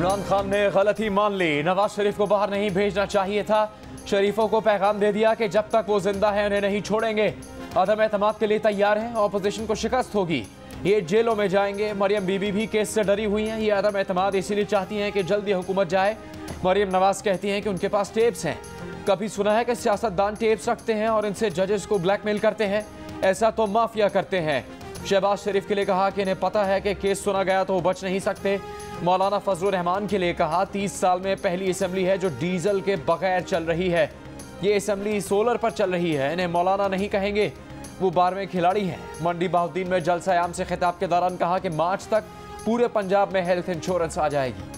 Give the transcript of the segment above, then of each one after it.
इमरान खान ने गलती मान ली, नवाज शरीफ को बाहर नहीं भेजना चाहिए था। शरीफों को पैगाम दे दिया कि जब तक वो जिंदा है उन्हें नहीं छोड़ेंगे। अदम एतमाद के लिए तैयार हैं, ऑपोजिशन को शिकस्त होगी, ये जेलों में जाएंगे। मरियम बीबी भी केस से डरी हुई हैं। ये अदम एतमाद इसीलिए चाहती हैं कि जल्दी हुकूमत जाए। मरियम नवाज कहती हैं कि उनके पास टेप्स हैं। कभी सुना है कि सियासतदान टेप्स रखते हैं और इनसे जजेस को ब्लैकमेल करते हैं? ऐसा तो माफिया करते हैं। शहबाज शरीफ के लिए कहा कि इन्हें पता है कि केस सुना गया तो वो बच नहीं सकते। मौलाना फजलुर रहमान के लिए कहा 30 साल में पहली असेंबली है जो डीजल के बगैर चल रही है। ये असेंबली सोलर पर चल रही है, इन्हें मौलाना नहीं कहेंगे, वो 12वें खिलाड़ी हैं। मंडी बहाउद्दीन में जलसा-ए-आम से खिताब के दौरान कहा कि मार्च तक पूरे पंजाब में हेल्थ इंश्योरेंस आ जाएगी।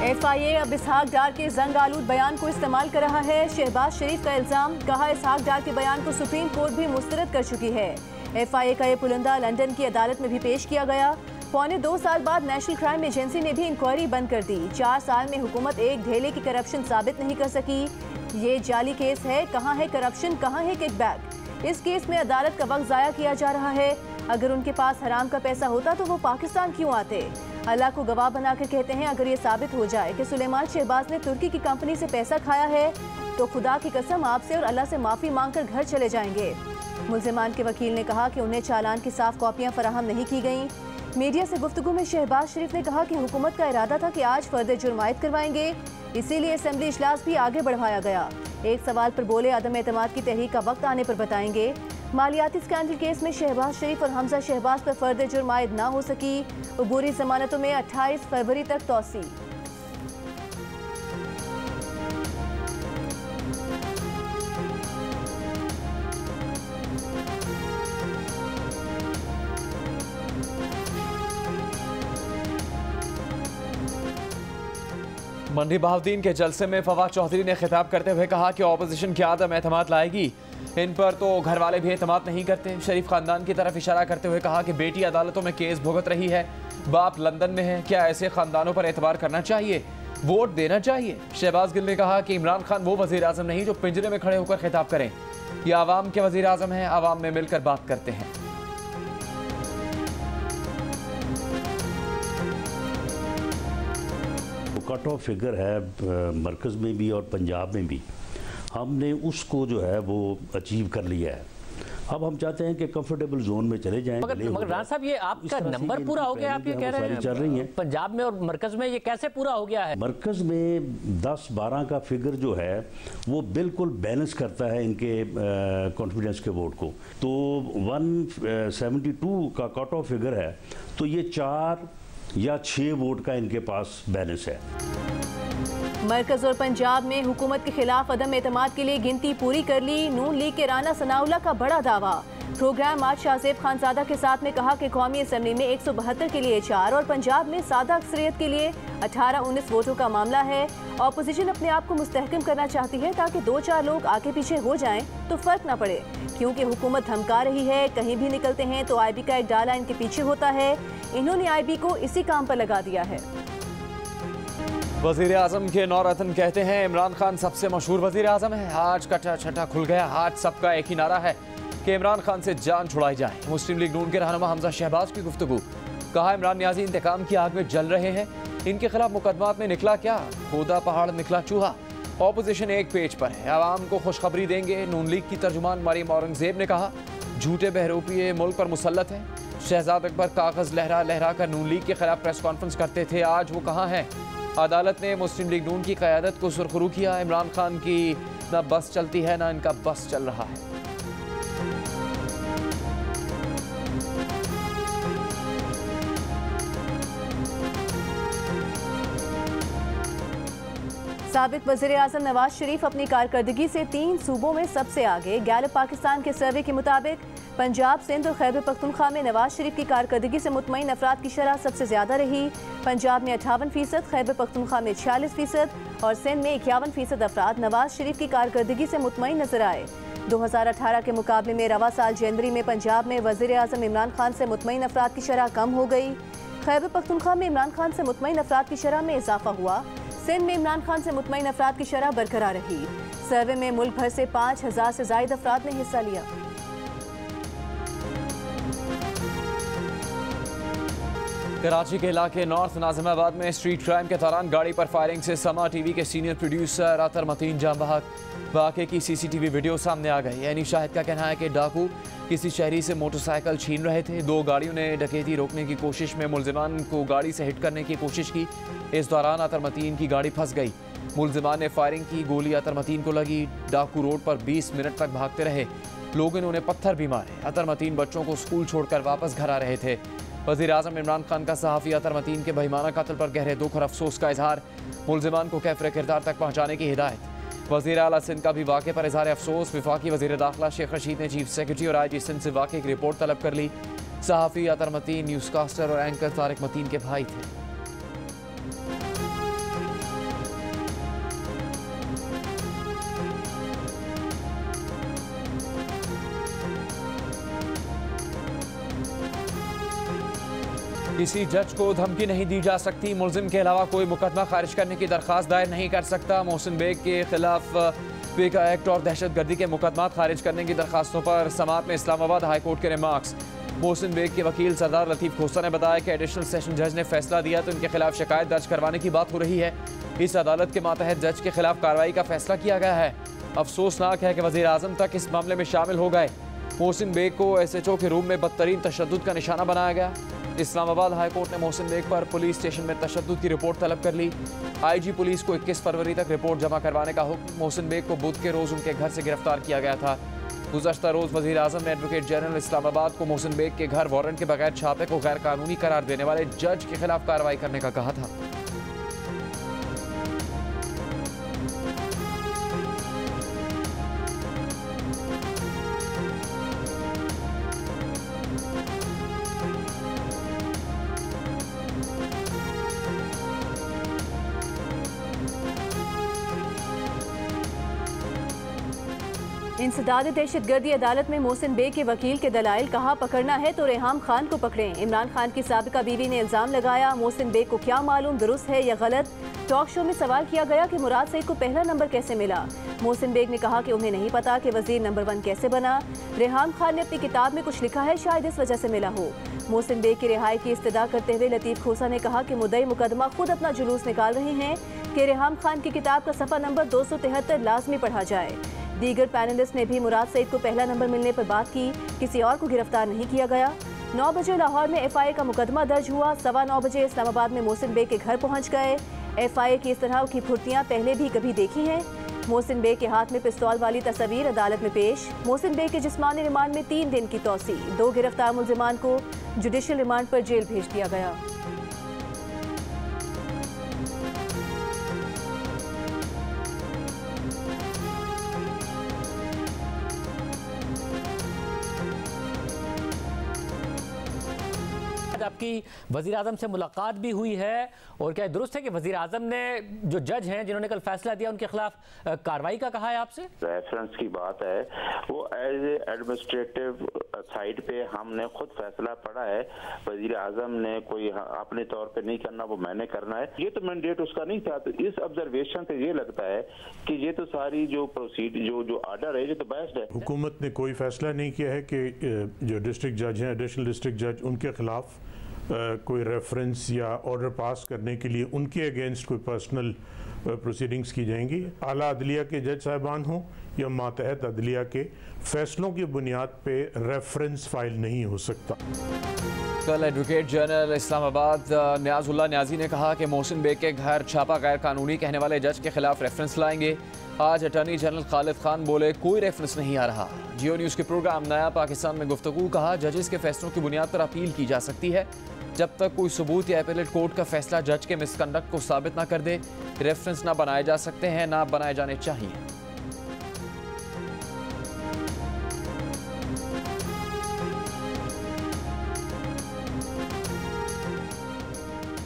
FIA अब इसहाक डार के जंग आलूद बयान को इस्तेमाल कर रहा है। शहबाज शरीफ का इल्जाम, कहा इसहाक डार के बयान को सुप्रीम कोर्ट भी मुस्तरद कर चुकी है। FIA का ये पुलंदा लंदन की अदालत में भी पेश किया गया। 2.25 साल बाद नेशनल क्राइम एजेंसी ने भी इंक्वायरी बंद कर दी। 4 साल में हुकूमत एक ढेले की करप्शन साबित नहीं कर सकी। ये जाली केस है, कहाँ है करप्शन, कहाँ है किकबैक। इस केस में अदालत का वक्त जाया किया जा रहा है। अगर उनके पास हराम का पैसा होता तो वो पाकिस्तान क्यों आते? अल्लाह को गवाह बनाकर कहते हैं, अगर ये साबित हो जाए कि सुलेमान शहबाज ने तुर्की की कंपनी से पैसा खाया है तो खुदा की कसम आपसे और अल्लाह से माफ़ी मांगकर घर चले जाएंगे। मुल्जिमान के वकील ने कहा कि उन्हें चालान की साफ कॉपियां फराहम नहीं की गईं। मीडिया से गुफ्तगू में शहबाज शरीफ ने कहा कि हुकूमत का इरादा था कि आज फर्द जुर्म आयद करवाएंगे, इसीलिए असेंबली इजलास भी आगे बढ़वाया गया। एक सवाल पर बोले, अदम एतमाद की तहरीक का वक्त आने पर बताएंगे। मालियाती स्कैंडल केस में शहबाज शरीफ और हमजा शहबाज पर फर्द जुर्म आयद ना हो सकी। अबूरी जमानतों में 28 फरवरी तक तौसी। मंडी बहाउद्दीन के जलसे में फवाद चौधरी ने खिताब करते हुए कहा कि ऑपोजिशन क्या आदम एतमाद लाएगी, इन पर तो घर वाले भी एतमाद नहीं करते। शरीफ खानदान की तरफ इशारा करते हुए कहा कि बेटी अदालतों में केस भुगत रही है, बाप लंदन में है, क्या ऐसे खानदानों पर एतबार करना चाहिए, वोट देना चाहिए। शहबाज गिल ने कहा कि इमरान खान वो वजीर आजम नहीं जो पिंजरे में खड़े होकर खिताब करें, ये आवाम के वजीर आजम हैं, आवाम में मिलकर बात करते हैं। कट ऑफ फिगर है मरकज़ में भी और पंजाब में भी, हमने उसको जो है वो अचीव कर लिया है। अब हम चाहते हैं कि कंफर्टेबल जोन में चले जाएं। मगर राना साहब, ये आपका नंबर पूरा हो गया, आप ये कह रहे हैं चल रही हैं पंजाब में और मरकज में, ये कैसे पूरा हो गया है? मरकज में 10-12 का फिगर जो है वो बिल्कुल बैलेंस करता है इनके कॉन्फिडेंस के वोट को। तो 172 का कट ऑफ फिगर है, तो ये 4 या 6 वोट का इनके पास बैलेंस है। मरकज और पंजाब में हुकूमत के खिलाफ अदम एतमाद के लिए गिनती पूरी कर ली। नून लीग के राना सनाउल्लाह का बड़ा दावा। प्रोग्राम आज शाहजेब खानजादा के साथ में कहा कि कौमी असम्बली में 172 के लिए 4 और पंजाब में सादा अक्सरियत के लिए 18-19 वोटों का मामला है। ऑपोजिशन अपने आप को मुस्तहकम करना चाहती है ताकि 2-4 लोग आगे पीछे हो जाएं तो फर्क ना पड़े, क्योंकि हुकूमत धमका रही है। कहीं भी निकलते हैं तो IB का एक डाला इनके पीछे होता है। इन्होंने IB को इसी काम पर लगा दिया है। वजीर आजम के नौरतन कहते हैं इमरान खान सबसे मशहूर वजीर आजम है। आज कटा छटा खुल गया, आज सबका एक ही नारा है कि इमरान खान से जान छुड़ाई जाए। मुस्लिम लीग नून के रहनुमा हमजा शहबाज की गुफ्तगू, कहा इमरान नियाजी इंतकाम की आग में जल रहे हैं, इनके खिलाफ मुकदमात में निकला क्या, खोदा पहाड़ निकला चूहा। ऑपोजिशन एक पेज पर है, आवाम को खुशखबरी देंगे। नून लीग की तर्जुमान मरियम औरंगजेब ने कहा झूठे बहरूपिये मुल्क पर मुसल्लत हैं। शहजाद अकबर कागज लहरा लहरा कर नून लीग के खिलाफ प्रेस कॉन्फ्रेंस करते थे, आज वो कहाँ हैं? अदालत ने मुस्लिम लीग नून की क़यादत को सुरखरू किया। इमरान खान की ना बस चलती है ना इनका बस चल रहा है। साबिक वज़ीर आज़म नवाज शरीफ अपनी कारकर्दगी से 3 सूबों में सबसे आगे। गैलप पाकिस्तान के सर्वे के मुताबिक पंजाब, सिंध और खैबर पख्तूनख्वा में नवाज शरीफ की कारकर्दगी से मुतमईन अफराद की शरह सबसे ज़्यादा रही। पंजाब में 58%, खैबर पख्तूनख्वा में 46% और सिंध में 51% अफराद नवाज शरीफ की कारकर्दगी से मुतमईन नजर आए। 2018 के मुकाबले में रवा साल जनवरी में पंजाब में वज़ीर आज़म इमरान खान से मुतमईन अफराद की शरह कम हो गई। खैबर पख्तूनख्वा में इमरान खान से मुतमईन अफराद की शरह में इजाफा हुआ। सिंध में इमरान खान से मुतमईन अफराद की शरह बरकरार रही। सर्वे में मुल्क भर से 5000 से जायद अफराद ने हिस्सा लिया। कराची के इलाके नॉर्थ नाजिमाबाद में स्ट्रीट क्राइम के दौरान गाड़ी पर फायरिंग से समा टीवी के सीनियर प्रोड्यूसर अतर मतीन जाम बहक। वाक़े की सीसीटीवी वीडियो सामने आ गई। यानी शाहिद का कहना है कि डाकू किसी शहरी से मोटरसाइकिल छीन रहे थे। दो गाड़ियों ने डकैती रोकने की कोशिश में मुलजिमान को गाड़ी से हिट करने की कोशिश की। इस दौरान अतर मतीन की गाड़ी फंस गई। मुलजिमान ने फायरिंग की। गोली अतर मतीन को लगी। डाकू रोड पर 20 मिनट तक भागते रहे। लोगों ने उन्हें पत्थर भी मारे। अतर मतीन बच्चों को स्कूल छोड़कर वापस घर आ रहे थे। वज़ीर आज़म इमरान खान का सहाफ़ी अतर मतीन के बहिमाना कत्ल पर गहरे दुख और अफसोस का इजहार। मुलजिमान को कैफरे किरदार तक पहुँचाने की हिदायत। वज़ीर आला सिंध का भी वाक़े पर इजहार अफसोस। वफाकी वज़ीर दाखिला शेख रशीद ने चीफ सेक्रेटरी और IG सिंध से वाक़े की रिपोर्ट तलब कर ली। सहाफ़ी अतर मतीन न्यूज़कास्टर और एंकर तारिक मतीन के भाई थे। किसी जज को धमकी नहीं दी जा सकती। मुलजिम के अलावा कोई मुकदमा खारिज करने की दरख्वास्त दायर नहीं कर सकता। मोहसिन बेग के खिलाफ पीका एक्ट और दहशतगर्दी के मुकदमा खारिज करने की दरखास्तों पर समात में इस्लामाबाद हाई कोर्ट के रिमार्क्स। मोहसिन बेग के वकील सरदार लतीफ़ खोसा ने बताया कि एडिशनल सेशन जज ने फैसला दिया तो इनके खिलाफ शिकायत दर्ज करवाने की बात हो रही है। इस अदालत के मातहत जज के खिलाफ कार्रवाई का फैसला किया गया है। अफसोसनाक है कि वज़ीर आज़म तक इस मामले में शामिल हो गए। मोहसिन बेग को SHO के रूम में बदतरीन तशद्दुद का निशाना बनाया गया। इस्लामाबाद हाई कोर्ट ने मोहसिन बेग पर पुलिस स्टेशन में तशद्दुद की रिपोर्ट तलब कर ली। IG पुलिस को 21 फरवरी तक रिपोर्ट जमा करवाने का हुक्म। मोहसिन बेग को बुध के रोज़ उनके घर से गिरफ्तार किया गया था। गुज़श्ता रोज़ वज़ीर आज़म ने एडवोकेट जनरल इस्लामाबाद को मोहसिन बेग के घर वारंट के बगैर छापे को गैर कानूनी करार देने वाले जज के खिलाफ कार्रवाई करने का कहा था। इंसदाद दहशतगर्दी अदालत में मोहसिन बेग के वकील के दलाइल कहा पकड़ना है तो रेहाम खान को पकड़ें। इमरान खान की साबिका बीवी ने इल्जाम लगाया। मोहसिन बेग को क्या मालूम दुरुस्त है या गलत। टॉक शो में सवाल किया गया कि मुराद सईद को पहला नंबर कैसे मिला। मोहसिन बेग ने कहा कि उन्हें नहीं पता कि वजीर नंबर 1 कैसे बना। रेहाम खान ने अपनी किताब में कुछ लिखा है, शायद इस वजह से मिला हो। मोहसिन बेग की रिहाई की इस्तदा करते हुए लतीफ़ खोसा ने कहा कि मुद्दई मुकदमा खुद अपना जुलूस निकाल रहे हैं कि रेहाम खान की किताब का सफ़ा नंबर 273 लाजमी पढ़ा जाए। दीगर पैनलिस्ट ने भी मुराद सईद को पहला नंबर मिलने पर बात की। किसी और को गिरफ्तार नहीं किया गया। 9 बजे लाहौर में FIA का मुकदमा दर्ज हुआ। 9:15 बजे इस्लामाबाद में मोहसिन बेग के घर पहुंच गए। FIA की इस तरह की फुर्तियां पहले भी कभी देखी हैं। मोहसिन बेग के हाथ में पिस्तौल वाली तस्वीर अदालत में पेश। मोहसिन बेग के जिस्मानी रिमांड में 3 दिन की तौसी। 2 गिरफ्तार मुलजिमान को जुडिशल रिमांड पर जेल भेज दिया गया। आपकी वज़ीर आज़म से मुलाकात भी हुई है और क्या दुरुस्त है कि वज़ीर आज़म ने जो जज हैं जिन्होंने कल फैसला दिया उनके खिलाफ कार्रवाई का कहा है आपसे? रेफरेंस की बात है, वो एज एडमिनिस्ट्रेटिव साइड पे हमने खुद फैसला पड़ा है। वज़ीर आज़म ने कोई अपने तौर पे नहीं करना, वो मैंने करना है। ये तो मैंडेट उसका नहीं था। तो इस ऑब्जर्वेशन से ये लगता है कि ये तो सारी जो प्रोसीड जो आर्डर है ये तो बेस्ट है। हुकूमत ने कोई फैसला नहीं किया है कि जो डिस्ट्रिक्ट जज हैं, एडिशनल डिस्ट्रिक्ट जज, उनके खिलाफ कोई रेफरेंस या ऑर्डर पास करने के लिए उनके अगेंस्ट कोई पर्सनल प्रोसीडिंग्स की जाएंगी। आला अदलिया के जज साहिबान हों या मातहत अदलिया के फैसलों की बुनियाद पे रेफरेंस फाइल नहीं हो सकता। कल एडवोकेट जनरल इस्लामाबाद न्याजुल्लाह न्याजी ने कहा कि मोहसिन बेग के घर छापा गैर कानूनी कहने वाले जज के खिलाफ रेफरेंस लाएंगे। आज अटॉर्नी जनरल खालिद खान बोले कोई रेफरेंस नहीं आ रहा। जियो न्यूज़ के प्रोग्राम नया पाकिस्तान में गुफ्तगू कहा जजेस के फैसलों की बुनियाद पर अपील की जा सकती है। जब तक कोई सबूत या अपीलेट कोर्ट का फैसला जज के मिसकंडक्ट को साबित ना कर दे, रेफरेंस ना बनाए जा सकते हैं, ना बनाए जाने चाहिए।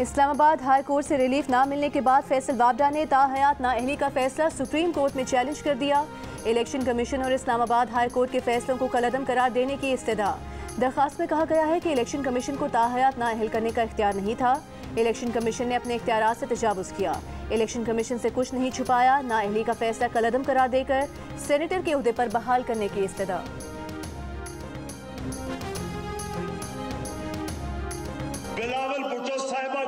इस्लामाबाद हाई कोर्ट से रिलीफ ना मिलने के बाद फैसल वाबडा ने ताहयात नाअहली का फैसला सुप्रीम कोर्ट में चैलेंज कर दिया। इलेक्शन कमीशन और इस्लामाबाद हाई कोर्ट के फैसलों को कलअदम करार देने की इस्तदा। दरख्वास्त में कहा गया है कि इलेक्शन कमीशन को ताहयात नाअहल करने का इख्तियार नहीं था। इलेक्शन कमीशन ने अपने इख्तियारात से तजावुज़ किया। इलेक्शन कमीशन से कुछ नहीं छुपाया, नाअहली का फैसला कलअदम करार देकर सेनेटर के ओहदे पर बहाल करने की इस्तदा। बिलावल भुट्टो साहिबा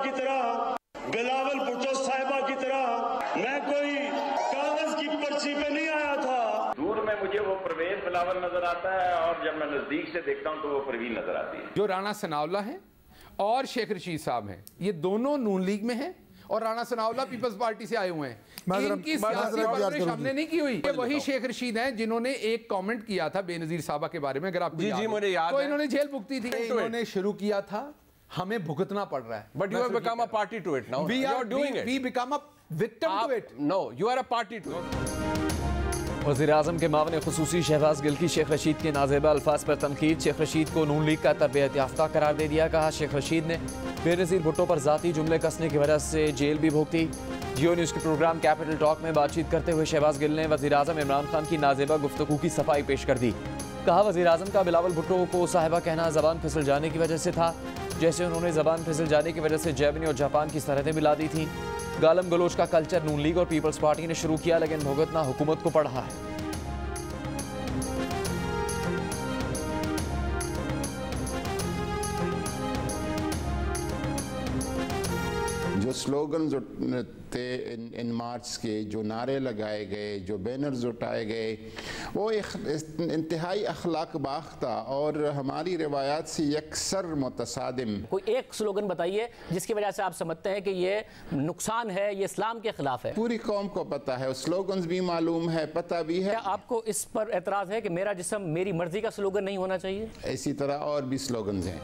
की तरह मैं कोई कागज की पर्ची पे नहीं आया था। दूर में मुझे वो परवेज बिलावल नजर आता है और जब मैं नजदीक से देखता हूँ तो वो परवीन नजर आती है। जो राणा सनाउल्लाह हैं और शेख रशीद साहब हैं, ये दोनों नून लीग में हैं और राणा सनाउल्लाह पीपल्स पार्टी से आए हुए हैं। इनकी सियासी परवरिश हमने नहीं की हुई। ये वही शेख रशीद हैं जिन्होंने एक कमेंट किया था बेनजीर साहबा के बारे में, अगर आपको याद मुझे याद तो है। इन्होंने जेल भुगती थी। इन्होंने शुरू किया था, हमें भुगतना पड़ रहा है। But you have become a party to it now. We You are are doing it. We become a victim to it. No, you are a party to it. वज़ीर-ए-आज़म के मावन खुसूसी शहबाज गिल की शेख रशीद के नाज़ेबा अल्फाज पर तनकीद। शेख रशीद को नून लीग का तरबियत याफ्ता करार दे दिया। कहा शेख रशीद ने बेनज़ीर भुट्टो पर ज़ाती जुमले कसने की वजह से जेल भी भोगती। जियो न्यूज़ के प्रोग्राम कैपिटल टॉक में बातचीत करते हुए शहबाज गिल ने वज़ीर-ए-आज़म इमरान खान की नाज़ेबा गुफ्तगू की सफाई पेश कर दी। कहा वज़ीर-ए-आज़म का बिलावल भुट्टो को साहिबा कहना ज़बान फिसल जाने की वजह से था, जैसे उन्होंने ज़बान फिसल जाने की वजह से जर्मनी और जापान की सरहदें मिला दी थीं। गालम गलोच का कल्चर नून लीग और पीपल्स पार्टी ने शुरू किया, लेकिन भुगतना हुकूमत को पड़ रहा है। जो स्लोगन्स थे इन मार्च के, जो नारे लगाए गए, जो बैनर्स उठाए गए, वो एक इंतहाई अखलाक बाख था और हमारी रिवायात से यकसर मुतसादिम। कोई एक स्लोगन बताइए जिसकी वजह से आप समझते हैं कि ये नुकसान है, ये इस्लाम के खिलाफ है। पूरी कौम को पता है, स्लोगन्स भी मालूम है, पता भी है। क्या आपको इस पर एतराज़ है कि मेरा जिस्म मेरी मर्जी का स्लोगन नहीं होना चाहिए? इसी तरह और भी स्लोगन्स हैं।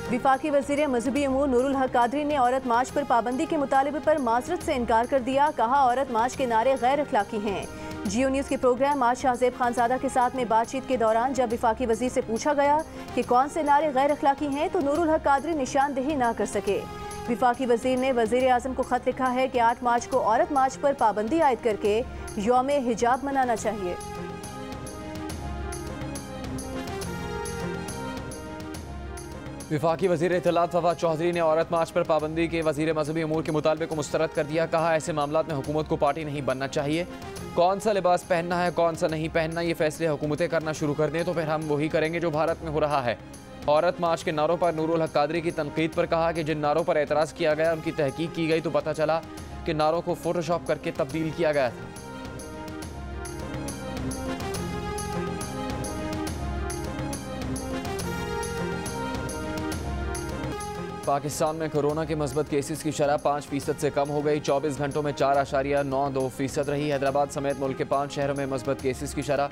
विफाकी वज़ीर मजहबी अमूर नूरुल हक कादरी ने औरत मार्च पर पाबंदी के मुतालबे पर माजरत से इनकार कर दिया। कहा औरत मार्च के नारे गैर अखलाकी हैं। जियो न्यूज़ के प्रोग्राम आज शाहजेब खानजादा के साथ में बातचीत के दौरान जब विफाकी वज़ीर से पूछा गया कि कौन से नारे गैर अखलाकी हैं तो नूरुल हक कादरी निशानदेही ना कर सके। विफाकी वज़ीर ने वज़ीर-ए-आज़म को ख़त लिखा है कि 8 मार्च को औरत मार्च पर पाबंदी आयद करके यौम हिजाब मनाना चाहिए। विफाकी वज़ीर इत्तलात फवाद चौधरी ने औरत मार्च पर पाबंदी के वज़ीर मजहबी अमूर के मुतालबे को मुस्तरद कर दिया। कहा ऐसे मामलात में हुकूमत को पार्टी नहीं बनना चाहिए। कौन सा लिबास पहनना है, कौन सा नहीं पहनना, ये फैसले हुकूमतें करना शुरू कर दें तो फिर हम वही करेंगे जो भारत में हो रहा है। औरत मार्च के नारों पर नूरुल हक कादरी की तनकीद पर कहा कि जिन नारों पर एतराज़ किया गया उनकी तहकीक की गई तो पता चला कि नारों को फोटोशॉप करके तब्दील किया गया था। पाकिस्तान में कोरोना के मस्बत केसेस की शरह 5% से कम हो गई। 24 घंटों में 4.92% रही। हैदराबाद समेत मुल्क के 5 शहरों में मस्बत केसेस की शरह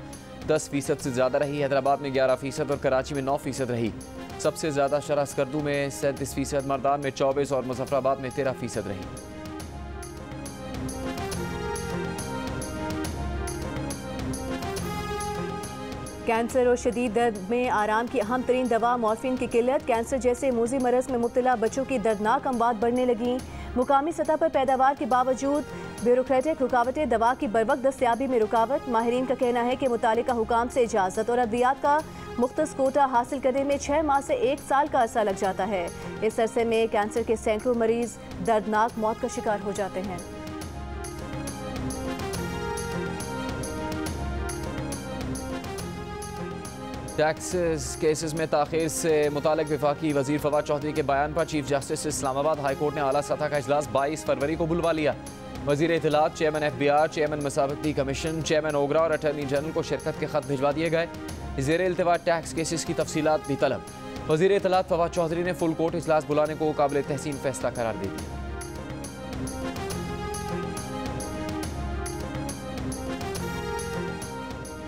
10% से ज़्यादा रही। हैदराबाद में 11% और कराची में 9% रही। सबसे ज़्यादा शरह स्कर्दू में 37%, मर्दान में 24% और मुजफ्फराबाद में 13% रही। कैंसर और शदीद दर्द में आराम की अहम तरीन दवा मॉर्फिन की किल्लत। कैंसर जैसे मूजी मरज में मुब्तला बच्चों की दर्दनाक अमवात बढ़ने लगी। मुकामी सतह पर पैदावार के बावजूद ब्यूरोक्रेटिक रुकावटें, दवा की बरवक्त दस्तयाबी में रुकावट। माहिरीन का कहना है कि मुतालिका हुकाम से इजाज़त और अद्वियात का मुख्तस कोटा हासिल करने में 6 माह से 1 साल का अरसा लग जाता है। इस अरसे में कैंसर के सैकड़ों मरीज दर्दनाक मौत का शिकार हो जाते हैं। टैक्सेस केसेस में ताख़ीर से मुतालिक विफाकी वज़ीर फवाद चौधरी के बयान पर chief justice Islamabad high court ने आला सतह का इजलास 22 फरवरी को बुलवा लिया। वज़ीर इत्तलात, चेयरमैन FBI, चेयरमैन मसावती कमीशन, चेयरमैन ओगरा और अटॉर्नी जनरल को शिरकत के खत भिजवा दिए गए। ज़ेर इल्तिवा टैक्स केसेस की तफसीलात भी तलब। वज़ीर इत्तलात फवाद चौधरी ने फुल कोर्ट इजलास बुलाने को काबिल तहसीन फैसला करार दे दिया।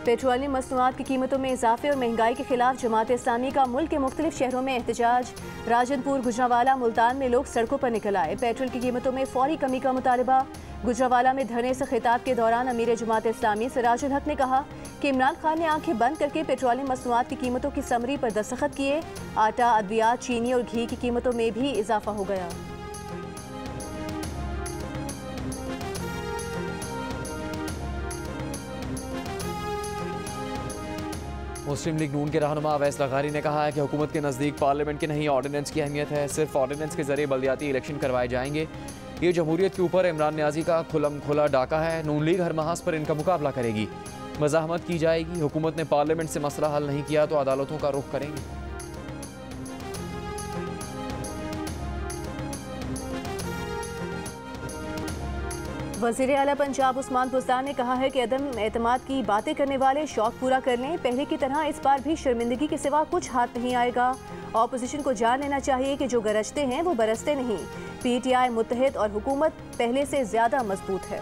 पेट्रोलियम मसनूआत की कीमतों में इजाफे और महंगाई के खिलाफ जमात इस्लामी का मुल्क के मुख्तलिफ शहरों में एहतजाज। राजनपुर, गुजरावाला, मुल्तान में लोग सड़कों पर निकल आए। पेट्रोल की कीमतों में फौरी कमी का मुतालबा। गुजरावाला में धरने से खिताब के दौरान अमीर जमात इस्लामी सिराजुल हक ने कहा कि इमरान खान ने आंखें बंद करके पेट्रोलियम मसनूआत की कीमतों की समरी पर दस्तखत किए। आटा, अद्वियात, चीनी और घी की कीमतों में भी इजाफा हो गया। मुस्लिम लीग नून के रहनुमा अवैस लगारी ने कहा है कि हुकूमत के नज़दीक पार्लियामेंट की नहीं ऑर्डिनेंस की अहमियत है। सिर्फ ऑर्डिनेंस के जरिए बल्दियाती इलेक्शन करवाए जाएंगे। ये जमहूरियत के ऊपर इमरान न्याजी का खुलम खुला डाका है। नून लीग हर महाज पर इनका मुकाबला करेगी, मज़ाहमत की जाएगी। हुकूमत ने पार्लियामेंट से मसला हल नहीं किया तो अदालतों का रुख करेंगे। वज़ीर आला पंजाब उस्मान बुज़दार ने कहा है कि अदम एतमाद की बातें करने वाले शौक पूरा कर लें। पहले की तरह इस बार भी शर्मिंदगी के सिवा कुछ हाथ नहीं आएगा। ऑपोजिशन को जान लेना चाहिए कि जो गरजते हैं वो बरसते नहीं। PTI मुत्तहिद और हुकूमत पहले से ज्यादा मजबूत है।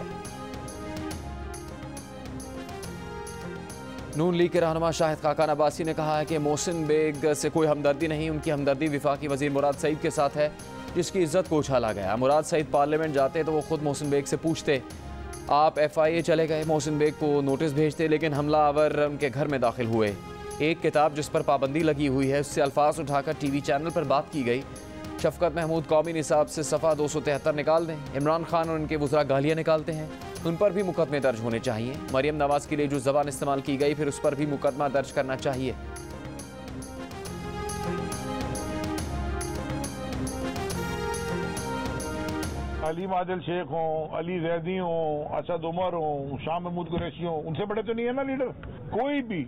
नून लीग के रहनुमा शाहिद खाकान अब्बासी ने कहा है कि मोहसिन बेग से कोई हमदर्दी नहीं, उनकी हमदर्दी वफाकी वजीर मुराद सईद के साथ है जिसकी इज्जत को उछाला गया। मुराद सईद पार्लियामेंट जाते तो वो खुद मोहसिन बेग से पूछते, आप FIA चले गए, मोहसिन बेग को नोटिस भेजते, लेकिन हमलावर उनके घर में दाखिल हुए। एक किताब जिस पर पाबंदी लगी हुई है उससे अल्फाज उठाकर TV चैनल पर बात की गई। शफकत महमूद कौमी निसाब से सफ़ा 273 निकाल दें। इमरान खान और उनके वज़रा गालियाँ निकालते हैं, उन पर भी मुकदमे दर्ज होने चाहिए। मरियम नवाज के लिए जो ज़बान इस्तेमाल की गई फिर उस पर भी मुकदमा दर्ज करना चाहिए। अलीम आदिल शेख हों, अली जैदी हों, असद उमर हों, शाह महमूद कुरैशी हों, उनसे बड़े तो नहीं है ना लीडर। कोई भी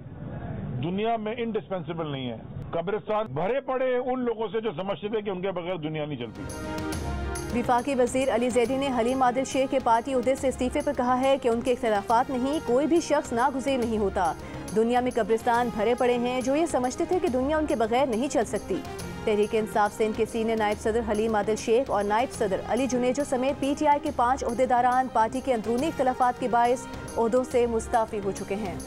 दुनिया में इंडिस्पेंसिबल नहीं है। कब्रिस्तान भरे पड़े उन लोगों से जो समझते थे कि उनके बगैर दुनिया नहीं चलती। विफाकी वजीर अली जैदी ने हलीम आदिल शेख के पार्टी उहदे से इस्तीफे पर कहा है कि उनके इख्तिलाफात नहीं, कोई भी शख्स नागुज़ीर नहीं होता। दुनिया में कब्रिस्तान भरे पड़े हैं जो ये समझते थे कि दुनिया उनके बगैर नहीं चल सकती। तहरीक इंसाफ से इनके सीनियर नायब सदर हलीम आदिल शेख और नायब सदर अली जुनेजो समेत PTI के 5 ओहदेदारान पार्टी के अंदरूनी इख्तिलाफात के बायस ओहदों से मुस्ताफ़ी हो चुके हैं।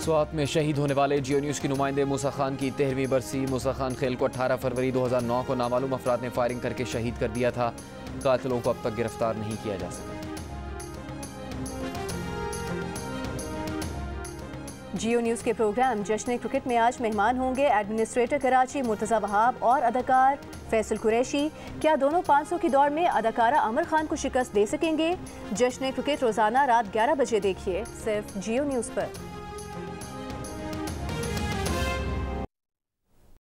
स्वात में शहीद होने वाले जियो न्यूज़ की नुमाइंदे मूसा खान की 13वीं बरसी। मूसा खान खेल को 18 फरवरी 2009 को नामालूम अफराद ने फायरिंग करके शहीद कर दिया था। कातिलों को अब तक गिरफ्तार नहीं किया जा सका। जियो न्यूज़ के प्रोग्राम जश्न क्रिकेट में आज मेहमान होंगे एडमिनिस्ट्रेटर कराची मुर्तज़ा वहाब और अदाकार फैसल कुरैशी। क्या दोनों 500 की दौड़ में अदाकारा आमिर खान को शिकस्त दे सकेंगे? जश्न क्रिकेट रोजाना रात 11 बजे देखिए सिर्फ जियो न्यूज़ पर।